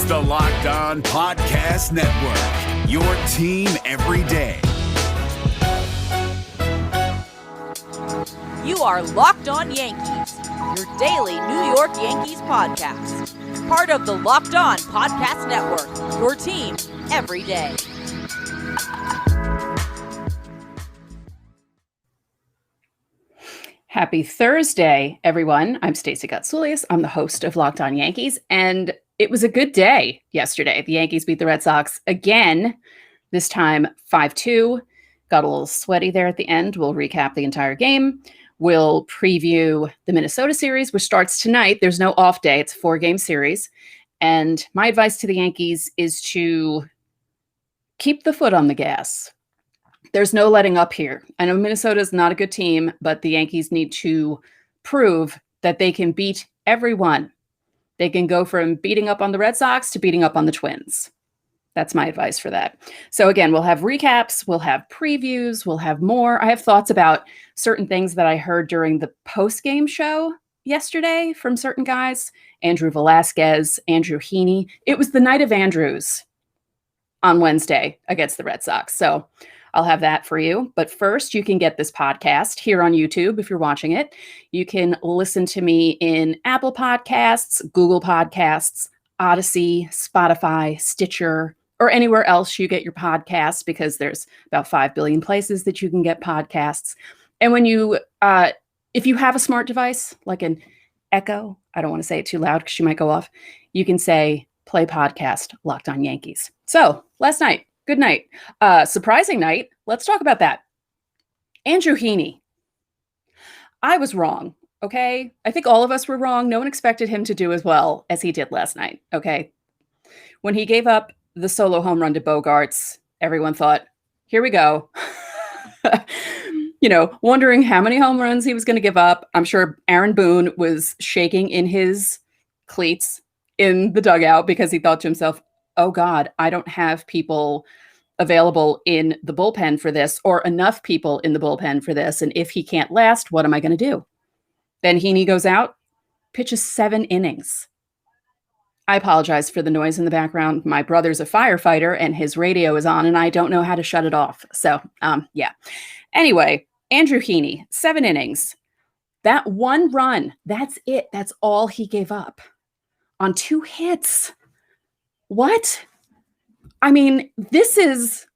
It's the Locked On Podcast Network, your team every day. You are Locked On Yankees, your daily New York Yankees podcast. Part of the Locked On Podcast Network, your team every day. Happy Thursday, everyone. I'm Stacey Gotsoulias. I'm the host of Locked On Yankees, and it was a good day yesterday. The Yankees beat the Red Sox again, this time 5-2. Got a little sweaty there at the end. We'll recap the entire game. We'll preview the Minnesota series, which starts tonight. There's no off day. It's a 4-game series. And my advice to the Yankees is to keep the foot on the gas. There's no letting up here. I know Minnesota is not a good team, but the Yankees need to prove that they can beat everyone. They can go from beating up on the Red Sox to beating up on the Twins. That's my advice for that. So again, we'll have recaps, we'll have previews, we'll have more. I have thoughts about certain things that I heard during the post-game show yesterday from certain guys. Andrew Velasquez, Andrew Heaney. It was the night of Andrews on Wednesday against the Red Sox. So I'll have that for you. But first, you can get this podcast here on YouTube if you're watching it. You can listen to me in Apple Podcasts, Google Podcasts, Odyssey, Spotify, Stitcher, or anywhere else you get your podcasts, because there's about 5 billion places that you can get podcasts. And when you, if you have a smart device, like an Echo, I don't want to say it too loud because you might go off, you can say, play podcast, Locked On Yankees. So last night, good night. Surprising night. Let's talk about that. Andrew Heaney. I was wrong, okay? I think all of us were wrong. No one expected him to do as well as he did last night, okay? When he gave up the solo home run to Bogarts, everyone thought, here we go. Wondering how many home runs he was going to give up. I'm sure Aaron Boone was shaking in his cleats in the dugout because he thought to himself, oh God, I don't have people available in the bullpen for this, or enough people in the bullpen for this. And if he can't last, what am I going to do? Then Heaney goes out, pitches 7 innings. I apologize for the noise in the background. My brother's a firefighter and his radio is on and I don't know how to shut it off. So, yeah. Anyway, Andrew Heaney, 7 innings. That 1 run, that's it. That's all he gave up on 2 hits. What? I mean, this is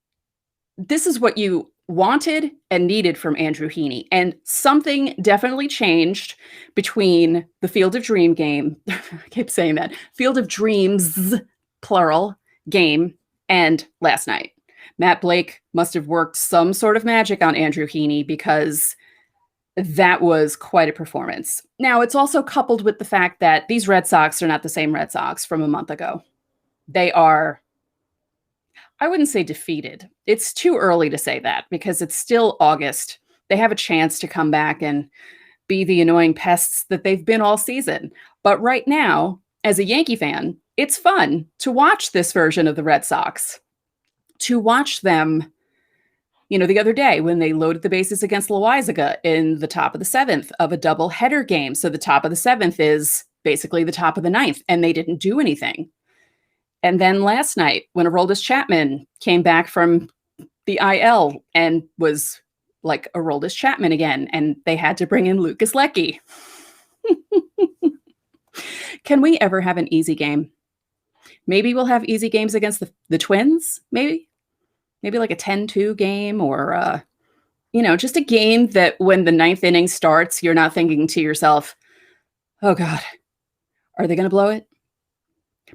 what you wanted and needed from Andrew Heaney. And something definitely changed between the Field of Dream game. I keep saying that. Field of Dreams, plural, game and last night. Matt Blake must have worked some sort of magic on Andrew Heaney because that was quite a performance. Now, it's also coupled with the fact that these Red Sox are not the same Red Sox from a month ago. They are, I wouldn't say defeated. It's too early to say that because it's still August. They have a chance to come back and be the annoying pests that they've been all season. But right now, as a Yankee fan, it's fun to watch this version of the Red Sox, to watch them, the other day when they loaded the bases against Loaizaga in the top of the 7th of a double header game. So the top of the 7th is basically the top of the 9th, and they didn't do anything. And then last night, when Aroldis Chapman came back from the IL and was like Aroldis Chapman again, and they had to bring in Lucas Lecky. Can we ever have an easy game? Maybe we'll have easy games against the Twins, maybe like a 10-2 game, or, just a game that when the 9th inning starts, you're not thinking to yourself, oh God, are they going to blow it?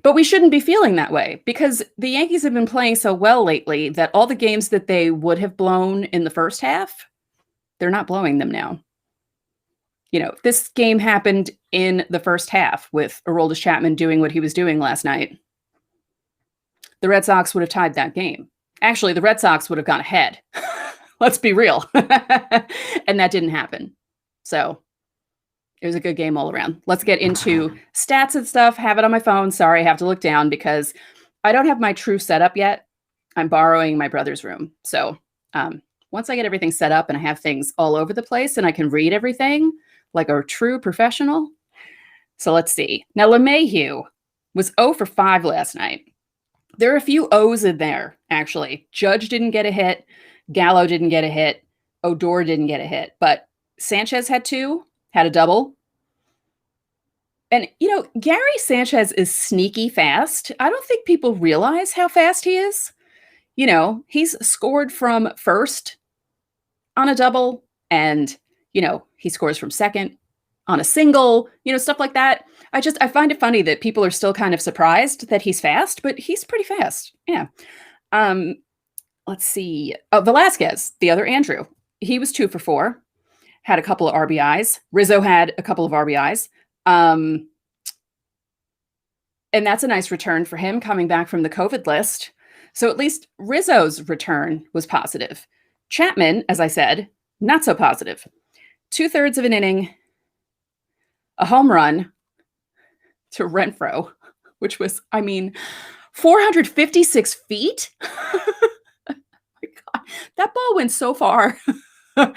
But we shouldn't be feeling that way because the Yankees have been playing so well lately that all the games that they would have blown in the first half, they're not blowing them now. This game happened in the first half with Aroldis Chapman doing what he was doing last night. The Red Sox would have tied that game. Actually, the Red Sox would have gone ahead. Let's be real. And that didn't happen. So it was a good game all around. Let's get into stats and stuff. Have it on my phone. Sorry, I have to look down because I don't have my true setup yet. I'm borrowing my brother's room. So once I get everything set up and I have things all over the place and I can read everything like a true professional. So let's see. Now, LeMahieu, was 0 for 5 last night. There are a few O's in there, actually. Judge didn't get a hit. Gallo didn't get a hit. Odor didn't get a hit. But Sanchez had 2, had a double. And, Gary Sanchez is sneaky fast. I don't think people realize how fast he is. He's scored from first on a double, and, he scores from second on a single, stuff like that. I find it funny that people are still kind of surprised that he's fast, but he's pretty fast. Yeah. Let's see. Velasquez, the other Andrew, he was 2 for 4, had a couple of RBIs. Rizzo had a couple of RBIs. And that's a nice return for him coming back from the COVID list. So at least Rizzo's return was positive. Chapman, as I said, not so positive. 2/3 of an inning, a home run to Renfroe, which was, 456 feet. Oh my God, that ball went so far. The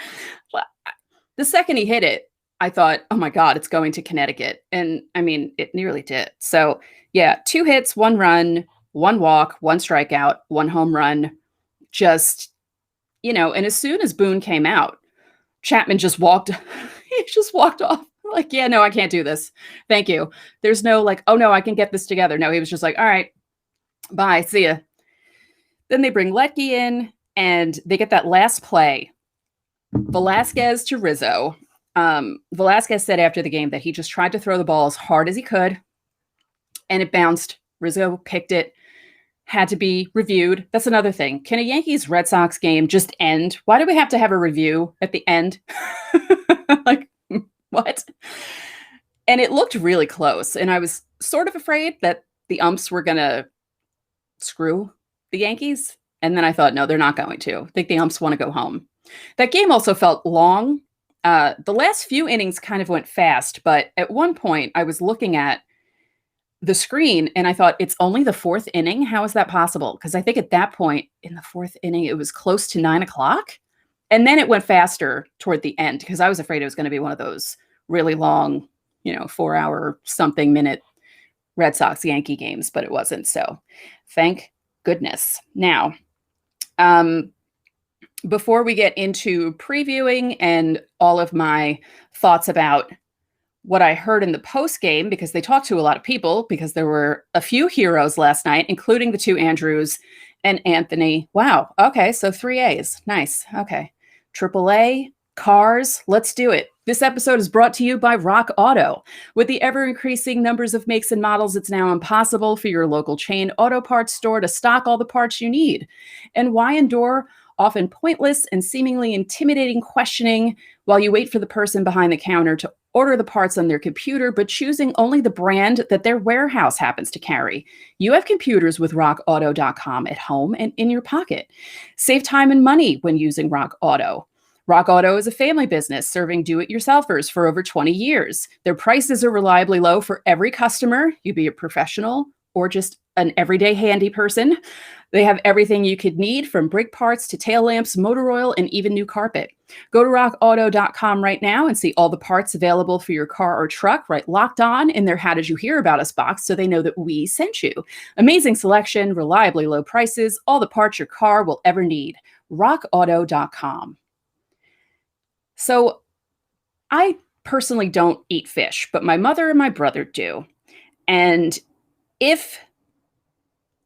second he hit it, I thought, oh my God, it's going to Connecticut. And it nearly did. So yeah, 2 hits, 1 run, 1 walk, 1 strikeout, 1 home run. Just, and as soon as Boone came out, Chapman just walked, he just walked off. Like, yeah, no, I can't do this. Thank you. There's no like, oh no, I can get this together. No, he was just like, all right, bye, see ya. Then they bring Letke in and they get that last play. Velasquez to Rizzo. Velasquez said after the game that he just tried to throw the ball as hard as he could and it bounced. Rizzo picked it, had to be reviewed. That's another thing. Can a Yankees Red Sox game just end? Why do we have to have a review at the end? Like, what? And it looked really close. And I was sort of afraid that the umps were going to screw the Yankees. And then I thought, no, they're not going to. I think the umps want to go home. That game also felt long. The last few innings kind of went fast. But at one point, I was looking at the screen and I thought, it's only the 4th inning. How is that possible? Because I think at that point in the 4th inning, it was close to 9 o'clock. And then it went faster toward the end because I was afraid it was going to be one of those really long, 4-hour something minute Red Sox Yankee games, but it wasn't. So thank goodness. Now, before we get into previewing and all of my thoughts about what I heard in the post game, because they talked to a lot of people, because there were a few heroes last night, including the 2 Andrews and Anthony. Wow. Okay. So 3 A's. Nice. Okay. AAA, cars. Let's do it. This episode is brought to you by Rock Auto. With the ever-increasing numbers of makes and models, it's now impossible for your local chain auto parts store to stock all the parts you need. And why endure often pointless and seemingly intimidating questioning while you wait for the person behind the counter to order the parts on their computer, but choosing only the brand that their warehouse happens to carry? You have computers with rockauto.com at home and in your pocket. Save time and money when using Rock Auto. Rock Auto is a family business serving do-it-yourselfers for over 20 years. Their prices are reliably low for every customer, you be a professional or just an everyday handy person. They have everything you could need, from brake parts to tail lamps, motor oil, and even new carpet. Go to rockauto.com right now and see all the parts available for your car or truck, right locked on in their How Did You Hear About Us box, so they know that we sent you. Amazing selection, reliably low prices, all the parts your car will ever need. rockauto.com. So I personally don't eat fish, but my mother and my brother do. And if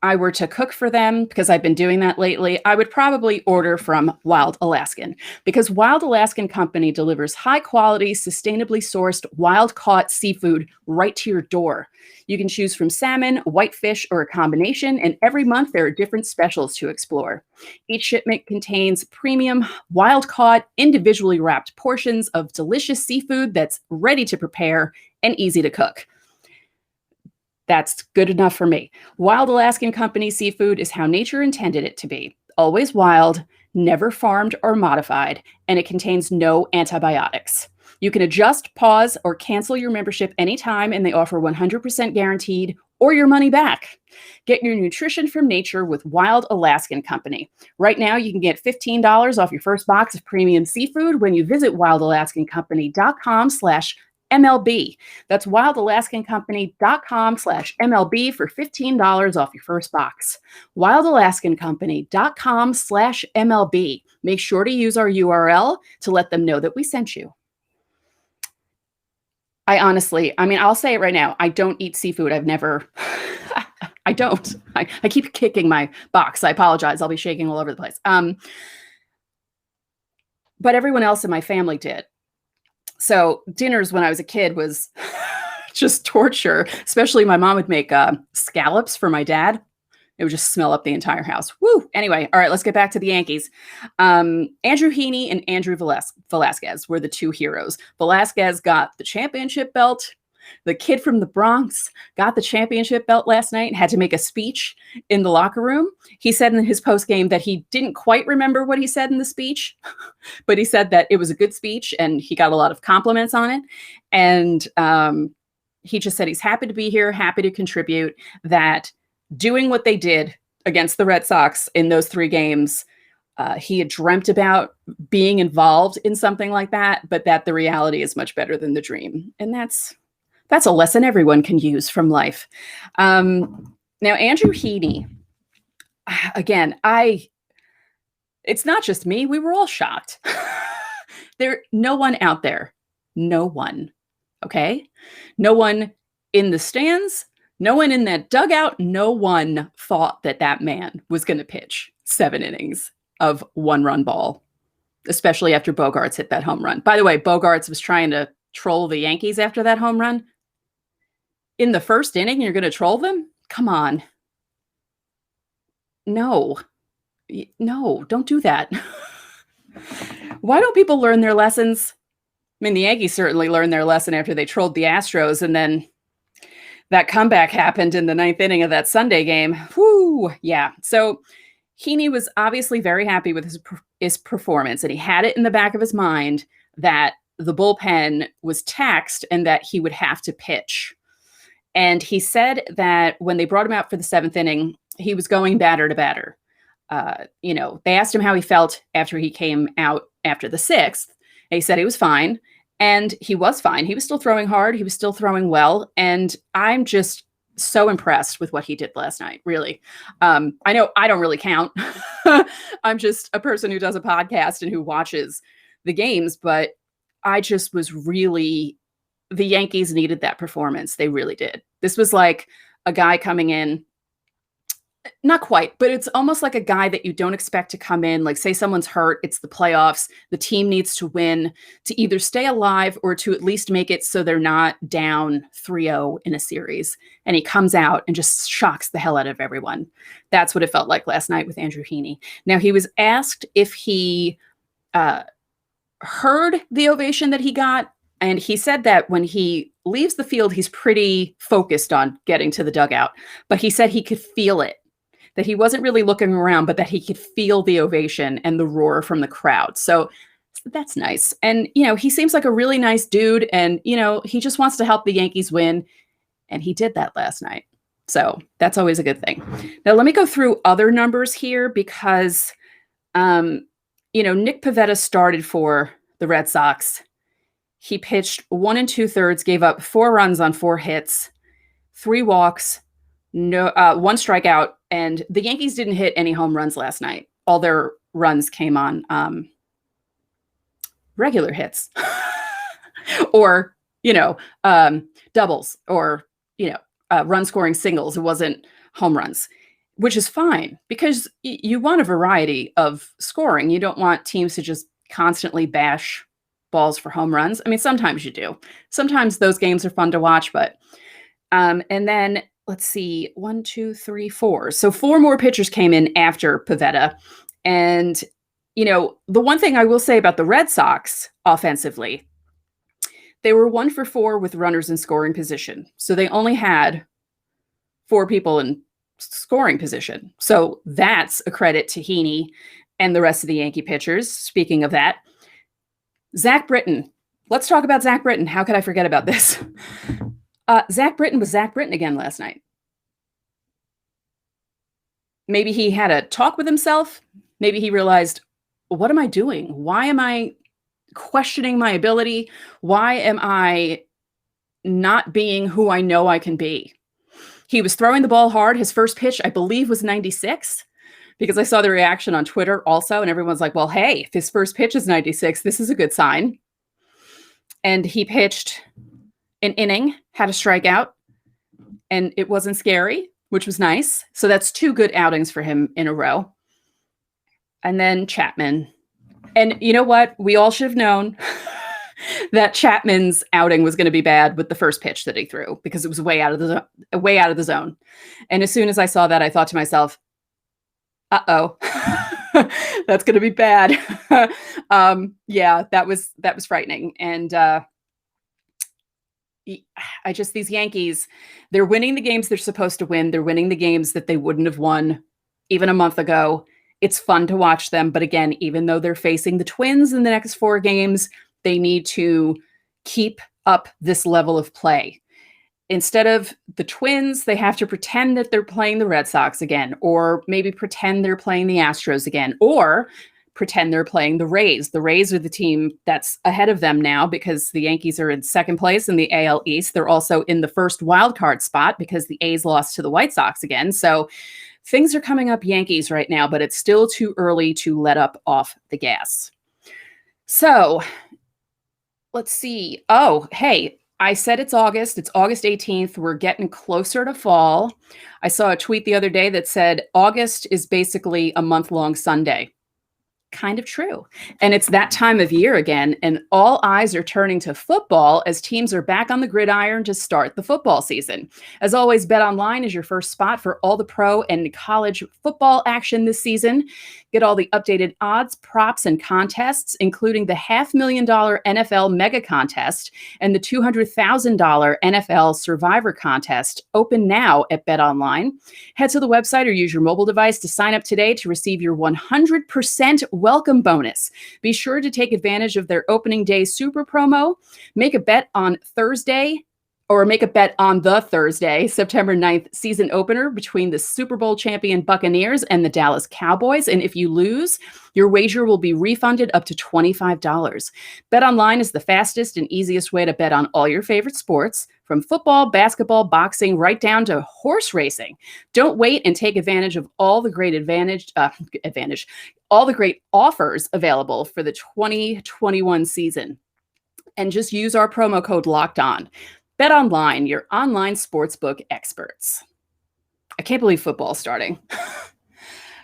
I were to cook for them, because I've been doing that lately, I would probably order from Wild Alaskan, because Wild Alaskan Company delivers high quality, sustainably sourced, wild caught seafood right to your door. You can choose from salmon, whitefish, or a combination, and every month there are different specials to explore. Each shipment contains premium, wild caught, individually wrapped portions of delicious seafood that's ready to prepare and easy to cook. That's good enough for me. Wild Alaskan Company seafood is how nature intended it to be. Always wild, never farmed or modified, and it contains no antibiotics. You can adjust, pause, or cancel your membership anytime, and they offer 100% guaranteed or your money back. Get your nutrition from nature with Wild Alaskan Company. Right now, you can get $15 off your first box of premium seafood when you visit wildalaskancompany.com/ MLB. That's wildalaskancompany.com/MLB for $15 off your first box. wildalaskancompany.com/MLB. Make sure to use our URL to let them know that we sent you. I'll say it right now. I don't eat seafood. I've never, I don't. I keep kicking my box. I apologize. I'll be shaking all over the place. But everyone else in my family did. So dinners when I was a kid was just torture. Especially my mom would make scallops for my dad. It would just smell up the entire house. Woo! Anyway, all right, let's get back to the Yankees. Andrew Heaney and Andrew Velasquez were the two heroes. Velasquez got the championship belt. The kid from the Bronx got the championship belt last night and had to make a speech in the locker room. He said in his postgame that he didn't quite remember what he said in the speech, but he said that it was a good speech and he got a lot of compliments on it. And he just said he's happy to be here, happy to contribute, that doing what they did against the Red Sox in those 3 games, he had dreamt about being involved in something like that, but that the reality is much better than the dream. And that's a lesson everyone can use from life. Now, Andrew Heaney, again, it's not just me. We were all shocked. No one out there, no one, okay? No one in the stands, no one in that dugout, no one thought that man was going to pitch 7 innings of 1-run ball, especially after Bogaerts hit that home run. By the way, Bogaerts was trying to troll the Yankees after that home run. In the first inning, you're going to troll them? Come on. No, don't do that. Why don't people learn their lessons? I mean, the Yankees certainly learned their lesson after they trolled the Astros, and then that comeback happened in the 9th inning of that Sunday game. Whoo, yeah. So Heaney was obviously very happy with his performance, and he had it in the back of his mind that the bullpen was taxed and that he would have to pitch. And he said that when they brought him out for the 7th inning, he was going batter to batter. They asked him how he felt after he came out after the 6th. And he said he was fine. And he was fine. He was still throwing hard. He was still throwing well. And I'm just so impressed with what he did last night, really. I know I don't really count. I'm just a person who does a podcast and who watches the games. But I just was really... The Yankees needed that performance. They really did. This was like a guy coming in, not quite, but it's almost like a guy that you don't expect to come in. Like, say someone's hurt, it's the playoffs. The team needs to win to either stay alive or to at least make it so they're not down 3-0 in a series. And he comes out and just shocks the hell out of everyone. That's what it felt like last night with Andrew Heaney. Now, he was asked if he heard the ovation that he got. And he said that when he leaves the field, he's pretty focused on getting to the dugout. But he said he could feel it, that he wasn't really looking around, but that he could feel the ovation and the roar from the crowd. So that's nice. And, he seems like a really nice dude. And, he just wants to help the Yankees win. And he did that last night. So that's always a good thing. Now, let me go through other numbers here because, Nick Pivetta started for the Red Sox. He pitched 1 2/3, gave up 4 runs on 4 hits, 3 walks, 1 strikeout, and the Yankees didn't hit any home runs last night. All their runs came on regular hits or, doubles or, run scoring singles. It wasn't home runs, which is fine because you want a variety of scoring. You don't want teams to just constantly bash balls for home runs. I mean, sometimes you do. Sometimes those games are fun to watch, but and then let's see, 1, 2, 3, 4. So 4 more pitchers came in after Pivetta. And, the one thing I will say about the Red Sox offensively, they were 1 for 4 with runners in scoring position. So they only had 4 people in scoring position. So that's a credit to Heaney and the rest of the Yankee pitchers. Speaking of that, Zach Britton. Let's talk about Zach Britton. How could I forget about this? Zach Britton was Zach Britton again last night. Maybe he had a talk with himself. Maybe he realized, what am I doing? Why am I questioning my ability? Why am I not being who I know I can be. He was throwing the ball hard. His first pitch, I believe, was 96, because I saw the reaction on Twitter also, and everyone's like, well, hey, if his first pitch is 96, this is a good sign. And he pitched an inning, had a strikeout, and it wasn't scary, which was nice. So that's 2 good outings for him in a row. And then Chapman. And you know what? We all should have known that Chapman's outing was going to be bad with the first pitch that he threw, because it was way out of the zone. And as soon as I saw that, I thought to myself, uh-oh, that's going to be bad. Yeah, that was frightening. And these Yankees, they're winning the games they're supposed to win. They're winning the games that they wouldn't have won even a month ago. It's fun to watch them. But again, even though they're facing the Twins in the next 4 games, they need to keep up this level of play. Instead of the Twins, they have to pretend that they're playing the Red Sox again, or maybe pretend they're playing the Astros again, or pretend they're playing the Rays. The Rays are the team that's ahead of them now, because the Yankees are in second place in the AL East. They're also in the first wild card spot because the A's lost to the White Sox again. So things are coming up Yankees right now, but it's still too early to let up off the gas. So let's see. Oh, hey, I said it's August. It's August 18th. We're getting closer to fall. I saw a tweet the other day that said August is basically a month-long Sunday. Kind of true. And it's that time of year again, and all eyes are turning to football as teams are back on the gridiron to start the football season. As always, BetOnline is your first spot for all the pro and college football action this season. Get all the updated odds, props, and contests, including the $500,000 NFL Mega Contest and the $200,000 NFL Survivor Contest, open now at BetOnline. Head to the website or use your mobile device to sign up today to receive your 100% welcome bonus. Be sure to take advantage of their opening day super promo. Make a bet on the Thursday, September 9th season opener between the Super Bowl champion Buccaneers and the Dallas Cowboys. And if you lose, your wager will be refunded up to $25. BetOnline is the fastest and easiest way to bet on all your favorite sports, from football, basketball, boxing, right down to horse racing. Don't wait and take advantage of all the great all the great offers available for the 2021 season. And just use our promo code LOCKEDON. BetOnline, your online sportsbook experts. I can't believe football's starting.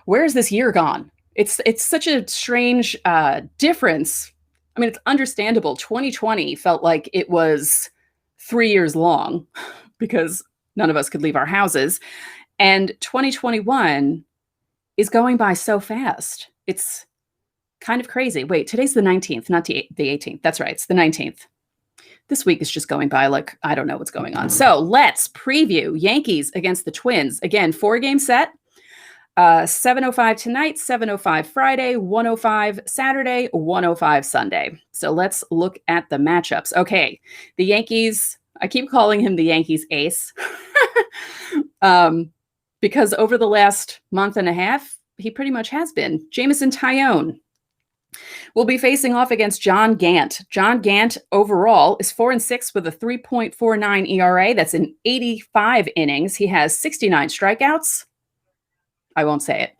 Where's this year gone? It's such a strange difference. I mean, it's understandable. 2020 felt like it was 3 years long because none of us could leave our houses. And 2021 is going by so fast. It's kind of crazy. Wait, today's the 19th, not the 18th. That's right. It's the 19th. This week is just going by like I don't know what's going on. So let's preview Yankees against the Twins. Again, 4-game set. 7:05 tonight, 7:05 Friday, 1:05 Saturday, 1:05 Sunday. So let's look at the matchups. Okay, the Yankees, I keep calling him the Yankees ace because over the last month and a half, he pretty much has been. Jameson Taillon will be facing off against John Gant. John Gant overall is 4-6 with a 3.49 ERA. That's in 85 innings. He has 69 strikeouts. I won't say it.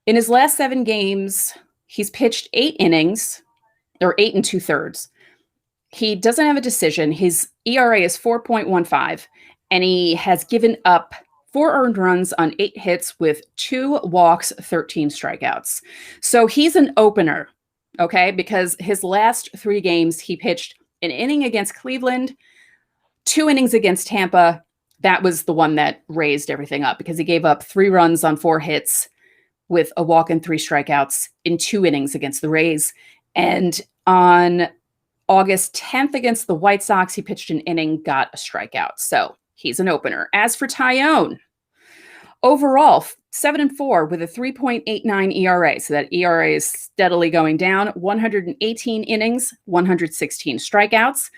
In his last 7 games, he's pitched 8 innings, or 8 2/3. He doesn't have a decision. His ERA is 4.15, and he has given up 4 earned runs on 8 hits with 2 walks, 13 strikeouts. So he's an opener, okay? Because his last 3 games, he pitched an inning against Cleveland, 2 innings against Tampa. That was the one that raised everything up because he gave up 3 runs on 4 hits with a walk and 3 strikeouts in 2 innings against the Rays. And on August 10th against the White Sox, he pitched an inning, got a strikeout. So he's an opener. As for Taillon, overall, 7-4 with a 3.89 ERA. So that ERA is steadily going down. 118 innings, 116 strikeouts.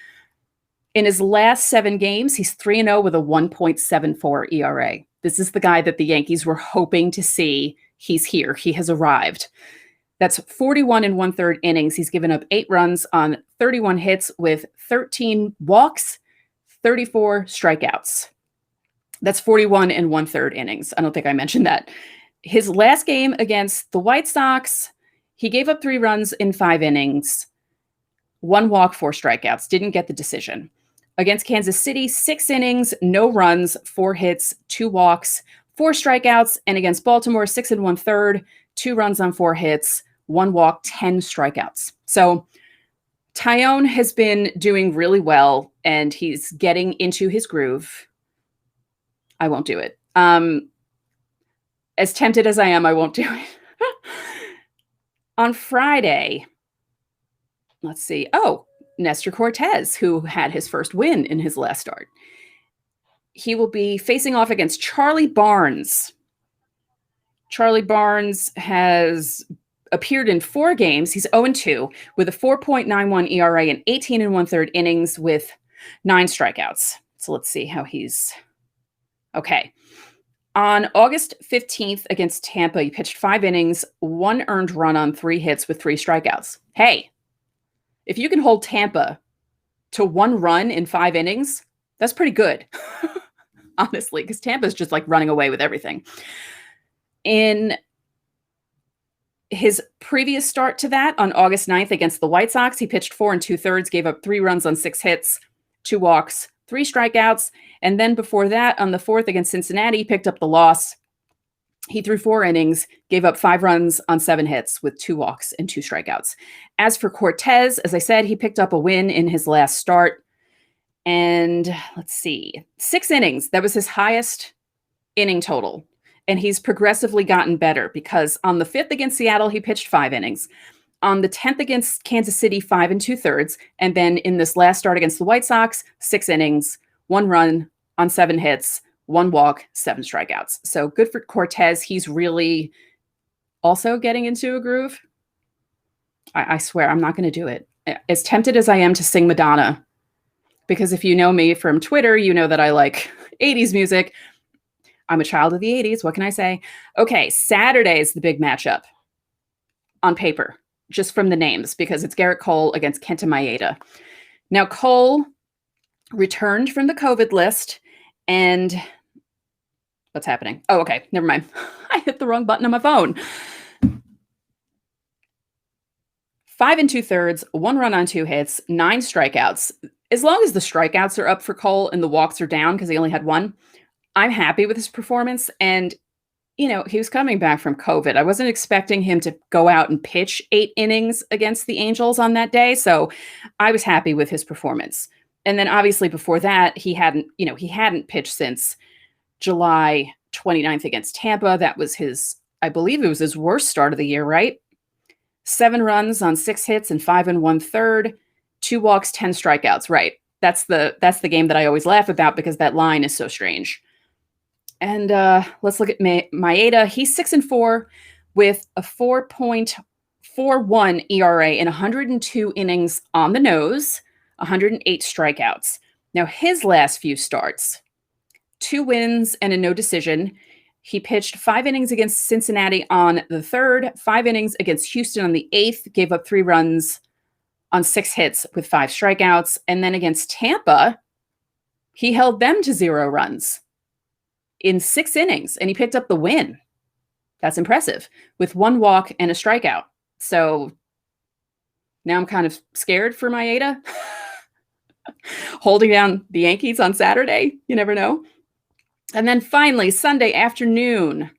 In his last 7 games, he's 3-0 with a 1.74 ERA. This is the guy that the Yankees were hoping to see. He's here. He has arrived. That's 41 1/3 innings. He's given up 8 runs on 31 hits with 13 walks, 34 strikeouts. That's 41 and 1/3 innings. I don't think I mentioned that. His last game against the White Sox, he gave up 3 runs in 5 innings, 1 walk, 4 strikeouts, didn't get the decision. Against Kansas City, 6 innings, no runs, 4 hits, 2 walks, 4 strikeouts. And against Baltimore, 6 and 1/3, 2 runs on 4 hits, 1 walk, 10 strikeouts. So Tyone has been doing really well, and he's getting into his groove. I won't do it. As tempted as I am, I won't do it. On Friday, let's see. Oh, Nestor Cortez, who had his first win in his last start. He will be facing off against Charlie Barnes. Charlie Barnes has appeared in 4 games. He's 0-2 with a 4.91 ERA and 18 and 1/3 innings with 9 strikeouts. So let's see how he's... Okay. On August 15th against Tampa, he pitched 5 innings, 1 earned run on 3 hits with 3 strikeouts. Hey, if you can hold Tampa to 1 run in 5 innings, that's pretty good, honestly, because Tampa's just like running away with everything. In his previous start to that, on August 9th against the White Sox, he pitched 4 2/3, gave up 3 runs on 6 hits, 2 walks, 3 strikeouts. And then before that, on the 4th against Cincinnati, he picked up the loss. He threw 4 innings, gave up 5 runs on 7 hits with 2 walks and 2 strikeouts. As for Cortez, as I said, he picked up a win in his last start. And let's see, 6 innings. That was his highest inning total. And he's progressively gotten better because on the 5th against Seattle, he pitched 5 innings. On the 10th against Kansas City, 5 2/3. And then in this last start against the White Sox, 6 innings, 1 run on 7 hits, 1 walk, 7 strikeouts. So good for Cortez. He's really also getting into a groove. I swear, I'm not going to do it. As tempted as I am to sing Madonna, because if you know me from Twitter, you know that I like 80s music. I'm a child of the 80s. What can I say? Okay, Saturday is the big matchup on paper, just from the names, because it's Garrett Cole against Kenta Maeda. Now, Cole returned from the COVID list, and what's happening? Oh, okay, never mind. I hit the wrong button on my phone. 5 2/3, 1 run on 2 hits, 9 strikeouts. As long as the strikeouts are up for Cole and the walks are down because he only had 1, I'm happy with his performance. And, you know, he was coming back from COVID. I wasn't expecting him to go out and pitch 8 innings against the Angels on that day. So I was happy with his performance. And then obviously before that, he hadn't pitched since July 29th against Tampa. That was I believe it was his worst start of the year, right? 7 runs on 6 hits and 5 1/3, 2 walks, 10 strikeouts. Right. That's the game that I always laugh about because that line is so strange. And let's look at Maeda. He's 6-4 with a 4.41 ERA in 102 innings on the nose, 108 strikeouts. Now, his last few starts, 2 wins and a no decision. He pitched 5 innings against Cincinnati on the 3rd, 5 innings against Houston on the 8th, gave up 3 runs on 6 hits with 5 strikeouts. And then against Tampa, he held them to 0 runs in 6 innings, and he picked up the win. That's impressive, with 1 walk and a strikeout. So now I'm kind of scared for Maeda. Holding down the Yankees on Saturday, you never know. And then finally, Sunday afternoon.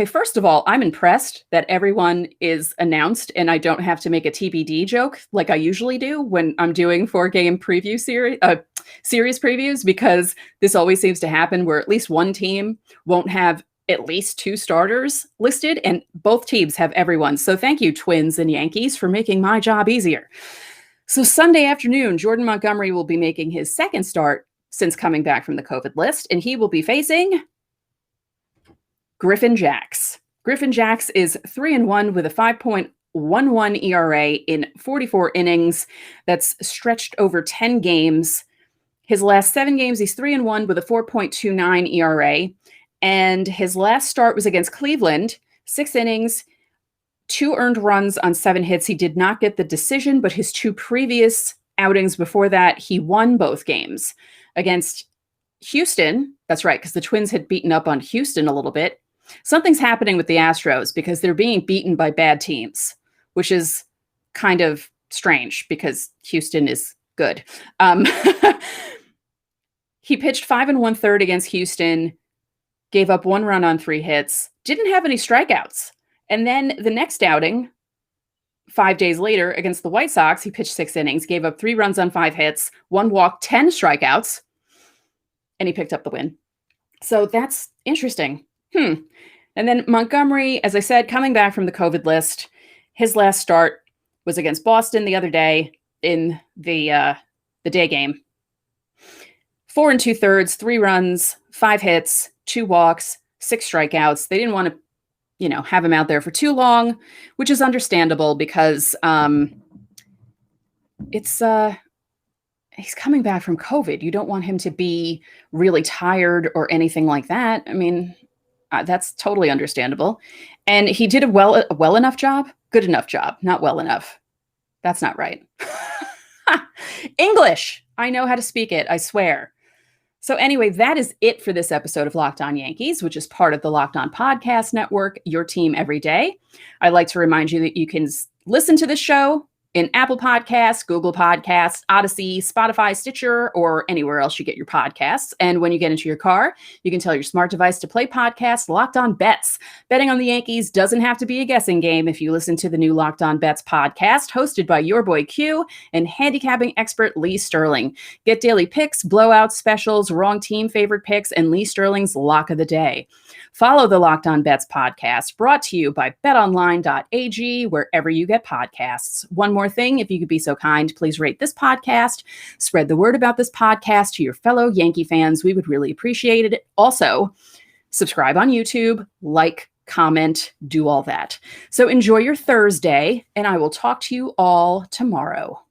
First of all, I'm impressed that everyone is announced and I don't have to make a TBD joke like I usually do when I'm doing 4-game preview series previews, because this always seems to happen where at least one team won't have at least 2 starters listed and both teams have everyone. So thank you, Twins and Yankees, for making my job easier. So Sunday afternoon, Jordan Montgomery will be making his 2nd start since coming back from the COVID list, and he will be facing Griffin Jax. Griffin Jax is 3-1 with a 5.11 ERA in 44 innings. That's stretched over 10 games. His last 7 games, he's 3-1 with a 4.29 ERA. And his last start was against Cleveland, 6 innings, 2 earned runs on 7 hits. He did not get the decision, but his 2 previous outings before that, he won both games against Houston. That's right, because the Twins had beaten up on Houston a little bit. Something's happening with the Astros because they're being beaten by bad teams, which is kind of strange because Houston is good. He pitched 5 1/3 against Houston, gave up 1 run on 3 hits, didn't have any strikeouts. And then the next outing, 5 days later against the White Sox, he pitched 6 innings, gave up 3 runs on 5 hits, 1 walk, 10 strikeouts, and he picked up the win. So that's interesting. And then Montgomery, as I said, coming back from the COVID list, his last start was against Boston the other day in the day game. 4 2/3, 3 runs, 5 hits, 2 walks, 6 strikeouts. They didn't want to, have him out there for too long, which is understandable because he's coming back from COVID. You don't want him to be really tired or anything like that. I mean, that's totally understandable. And he did a well enough job, good enough job, not well enough. That's not right. English. I know how to speak it, I swear. So anyway, that is it for this episode of Locked On Yankees, which is part of the Locked On Podcast Network, your team every day. I'd like to remind you that you can listen to this show in Apple Podcasts, Google Podcasts, Odyssey, Spotify, Stitcher, or anywhere else you get your podcasts. And when you get into your car, you can tell your smart device to play podcast Locked On Bets. Betting on the Yankees doesn't have to be a guessing game if you listen to the new Locked On Bets podcast, hosted by your boy Q and handicapping expert Lee Sterling. Get daily picks, blowouts, specials, wrong team favorite picks, and Lee Sterling's lock of the day. Follow the Locked On Bets podcast, brought to you by betonline.ag, wherever you get podcasts. One more thing, if you could be so kind, please rate this podcast. Spread the word about this podcast to your fellow Yankee fans. We would really appreciate it. Also, subscribe on YouTube, like, comment, do all that. So enjoy your Thursday, and I will talk to you all tomorrow.